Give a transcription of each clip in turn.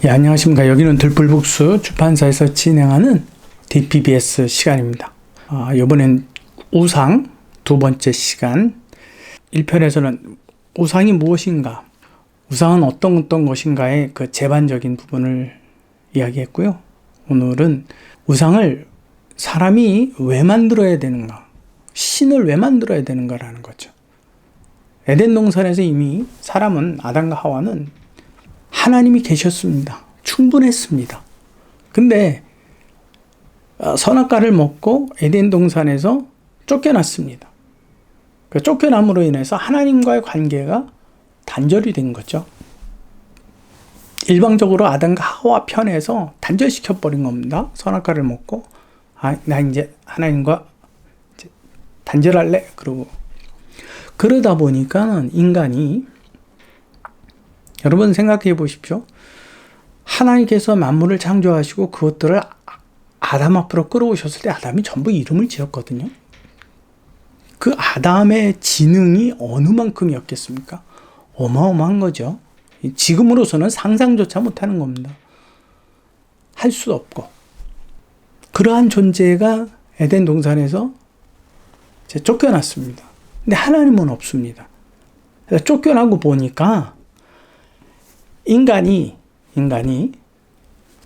예, 안녕하십니까. 여기는 들불북수 출판사에서 진행하는 DPBS 시간입니다. 이번엔 우상 두 번째 시간 1편에서는 우상이 무엇인가, 우상은 어떤 것인가의 그 제반적인 부분을 이야기했고요. 오늘은 우상을 사람이 왜 만들어야 되는가, 신을 왜 만들어야 되는가라는 거죠. 에덴 동산에서 이미 사람은, 아담과 하와는 하나님이 계셨습니다. 충분했습니다. 근데 선악과를 먹고 에덴 동산에서 쫓겨났습니다. 그 쫓겨남으로 인해서 하나님과의 관계가 단절이 된 거죠. 일방적으로 아담과 하와 편에서 단절시켜 버린 겁니다. 선악과를 먹고 나 이제 하나님과 이제 단절할래? 그러다 보니까 인간이, 여러분 생각해 보십시오. 하나님께서 만물을 창조하시고 그것들을 아담 앞으로 끌어오셨을 때 아담이 전부 이름을 지었거든요. 그 아담의 지능이 어느 만큼이었겠습니까? 어마어마한 거죠. 지금으로서는 상상조차 못하는 겁니다. 할 수 없고. 그러한 존재가 에덴 동산에서 쫓겨났습니다. 근데 하나님은 없습니다. 쫓겨나고 보니까 인간이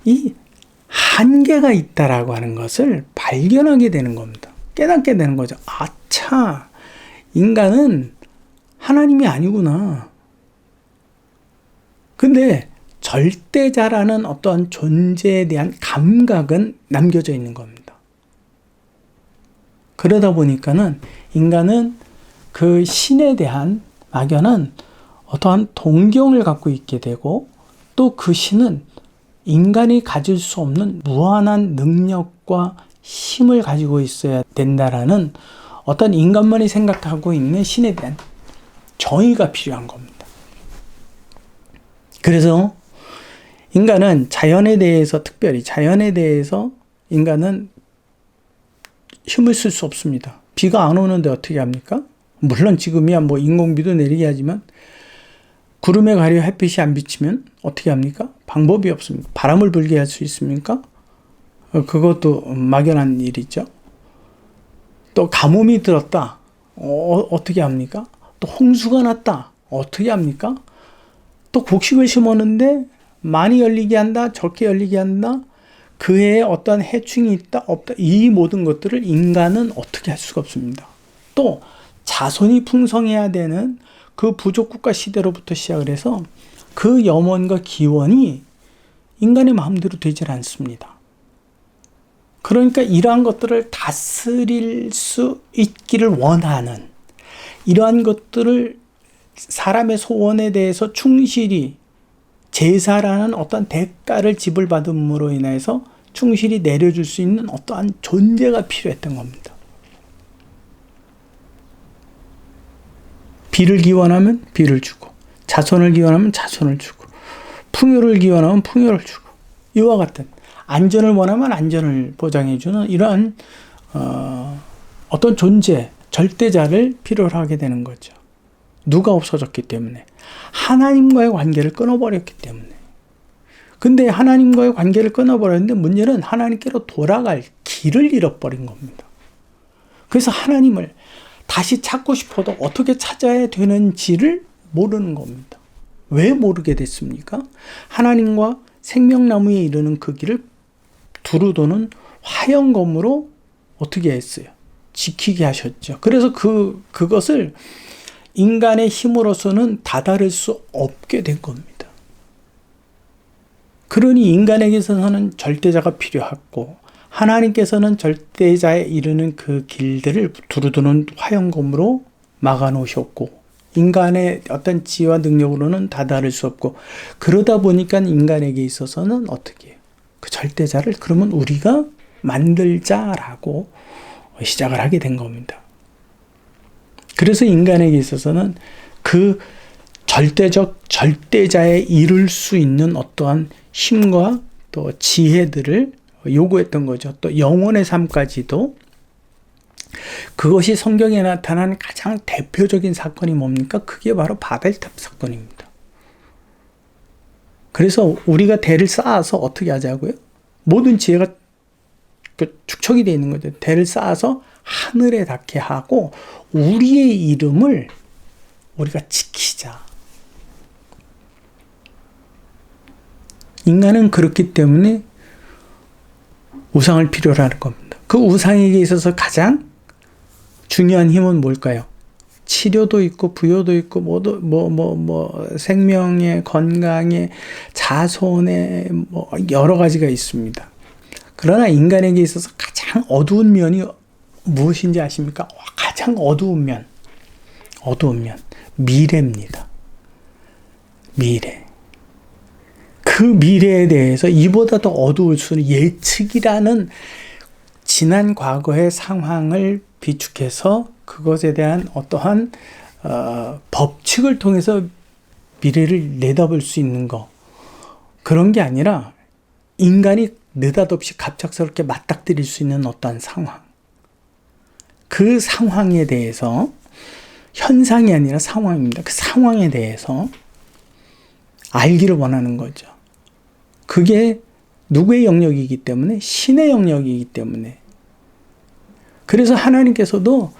이 한계가 있다라고 하는 것을 발견하게 되는 겁니다. 깨닫게 되는 거죠. 아차, 인간은 하나님이 아니구나. 근데 절대자라는 어떠한 존재에 대한 감각은 남겨져 있는 겁니다. 그러다 보니까는 인간은 그 신에 대한 막연한 어떠한 동경을 갖고 있게 되고, 또 그 신은 인간이 가질 수 없는 무한한 능력과 힘을 가지고 있어야 된다라는 어떤 인간만이 생각하고 있는 신에 대한 정의가 필요한 겁니다. 그래서 인간은 자연에 대해서, 특별히 자연에 대해서 인간은 힘을 쓸 수 없습니다. 비가 안 오는데 어떻게 합니까? 물론 지금이야 뭐 인공비도 내리게 하지만 구름에 가려 햇빛이 안 비치면 어떻게 합니까? 방법이 없습니다. 바람을 불게 할 수 있습니까? 그것도 막연한 일이죠. 또 가뭄이 들었다. 어떻게 합니까? 또 홍수가 났다. 어떻게 합니까? 또 곡식을 심었는데 많이 열리게 한다. 적게 열리게 한다. 그 해에 어떤 해충이 있다. 없다. 이 모든 것들을 인간은 어떻게 할 수가 없습니다. 또 자손이 풍성해야 되는 그 부족국가 시대로부터 시작을 해서 그 염원과 기원이 인간의 마음대로 되질 않습니다. 그러니까 이러한 것들을 다스릴 수 있기를 원하는, 이러한 것들을 사람의 소원에 대해서 충실히 제사라는 어떤 대가를 지불받음으로 인해서 충실히 내려줄 수 있는 어떠한 존재가 필요했던 겁니다. 비를 기원하면 비를 주고, 자손을 기원하면 자손을 주고, 풍요를 기원하면 풍요를 주고, 이와 같은 안전을 원하면 안전을 보장해주는 이러한 어떤 존재, 절대자를 필요로 하게 되는 거죠. 누가 없어졌기 때문에, 하나님과의 관계를 끊어버렸기 때문에. 근데 하나님과의 관계를 끊어버렸는데 문제는 하나님께로 돌아갈 길을 잃어버린 겁니다. 그래서 하나님을 다시 찾고 싶어도 어떻게 찾아야 되는지를 모르는 겁니다. 왜 모르게 됐습니까? 하나님과 생명나무에 이르는 그 길을 두루도는 화영검으로 어떻게 했어요? 지키게 하셨죠. 그래서 그것을 인간의 힘으로서는 다다를 수 없게 된 겁니다. 그러니 인간에게서는 절대자가 필요하고, 하나님께서는 절대자에 이르는 그 길들을 두루두는 화영검으로 막아놓으셨고, 인간의 어떤 지혜와 능력으로는 다다를 수 없고, 그러다 보니까 인간에게 있어서는 어떻게 해요? 그 절대자를 그러면 우리가 만들자라고 시작을 하게 된 겁니다. 그래서 인간에게 있어서는 그 절대자에 이를 수 있는 어떠한 힘과 또 지혜들을 요구했던 거죠. 또 영혼의 삶까지도. 그것이 성경에 나타난 가장 대표적인 사건이 뭡니까? 그게 바로 바벨탑 사건입니다. 그래서 우리가 대를 쌓아서 어떻게 하자고요? 모든 지혜가 축적이 되어 있는 거죠. 대를 쌓아서 하늘에 닿게 하고 우리의 이름을 우리가 지키자. 인간은 그렇기 때문에 우상을 필요로 하는 겁니다. 그 우상에게 있어서 가장 중요한 힘은 뭘까요? 치료도 있고 부여도 있고 생명의 건강의 자손의 여러 가지가 있습니다. 그러나 인간에게 있어서 가장 어두운 면이 무엇인지 아십니까? 가장 어두운 면 미래입니다. 미래. 그 미래에 대해서 이보다 더 어두울 수는 예측이라는 지난 과거의 상황을 비축해서 그것에 대한 어떠한 법칙을 통해서 미래를 내다볼 수 있는 거, 그런 게 아니라 인간이 느닷없이 갑작스럽게 맞닥뜨릴 수 있는 어떠한 상황, 그 상황에 대해서, 현상이 아니라 상황입니다. 그 상황에 대해서 알기를 원하는 거죠. 그게 누구의 영역이기 때문에? 신의 영역이기 때문에. 그래서 하나님께서도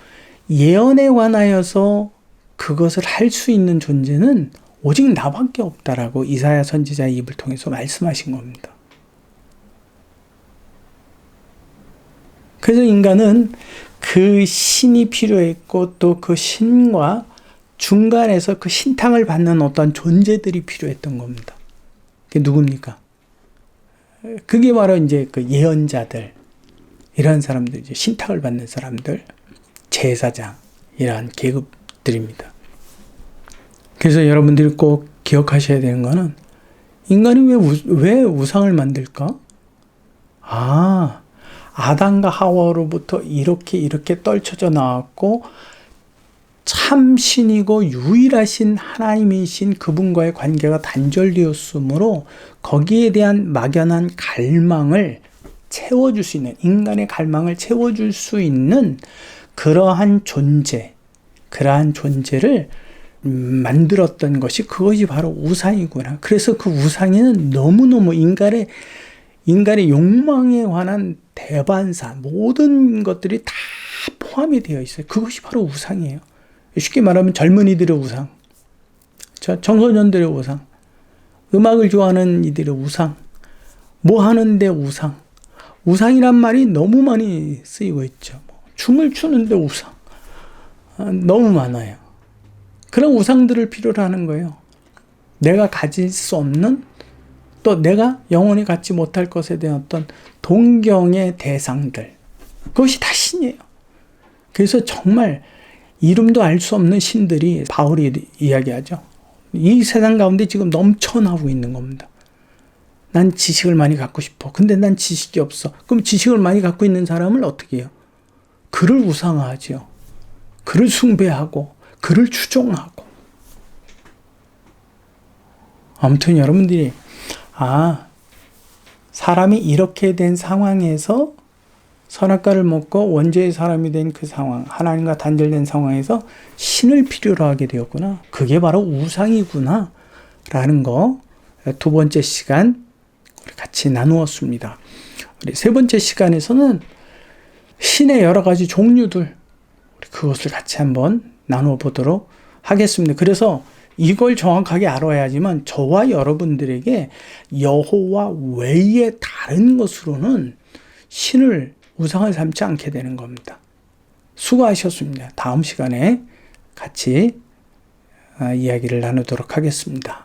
예언에 관하여서 그것을 할 수 있는 존재는 오직 나밖에 없다라고 이사야 선지자의 입을 통해서 말씀하신 겁니다. 그래서 인간은 그 신이 필요했고 또 그 신과 중간에서 그 신탕을 받는 어떤 존재들이 필요했던 겁니다. 그게 누굽니까? 그게 바로 이제 그 예언자들, 이런 사람들, 이제 신탁을 받는 사람들, 제사장, 이러한 계급들입니다. 그래서 여러분들이 꼭 기억하셔야 되는 거는, 인간이 왜 우상을 만들까? 아담과 하와로부터 이렇게 떨쳐져 나왔고, 참신이고 유일하신 하나님이신 그분과의 관계가 단절되었으므로 거기에 대한 막연한 갈망을 채워줄 수 있는, 인간의 갈망을 채워줄 수 있는 그러한 존재를 만들었던 것이, 그것이 바로 우상이구나. 그래서 그 우상에는 너무너무 인간의 욕망에 관한 대반사, 모든 것들이 다 포함이 되어 있어요. 그것이 바로 우상이에요. 쉽게 말하면 젊은이들의 우상, 청소년들의 우상, 음악을 좋아하는 이들의 우상, 뭐 하는데 우상, 우상이란 말이 너무 많이 쓰이고 있죠. 춤을 추는데 우상, 너무 많아요. 그런 우상들을 필요로 하는 거예요. 내가 가질 수 없는, 또 내가 영원히 갖지 못할 것에 대한 어떤 동경의 대상들, 그것이 다 신이에요. 그래서 정말 이름도 알 수 없는 신들이, 바울이 이야기하죠. 이 세상 가운데 지금 넘쳐나고 있는 겁니다. 난 지식을 많이 갖고 싶어. 근데 난 지식이 없어. 그럼 지식을 많이 갖고 있는 사람을 어떻게 해요? 그를 우상화하죠. 그를 숭배하고 그를 추종하고. 아무튼 여러분들이 사람이 이렇게 된 상황에서, 선악과를 먹고 원죄의 사람이 된 그 상황, 하나님과 단절된 상황에서 신을 필요로 하게 되었구나. 그게 바로 우상이구나 라는 거 두 번째 시간 우리 같이 나누었습니다. 우리 세 번째 시간에서는 신의 여러 가지 종류들, 우리 그것을 같이 한번 나누어 보도록 하겠습니다. 그래서 이걸 정확하게 알아야지만 저와 여러분들에게 여호와 외에 다른 것으로는 우상을 삼지 않게 되는 겁니다. 수고하셨습니다. 다음 시간에 같이 이야기를 나누도록 하겠습니다.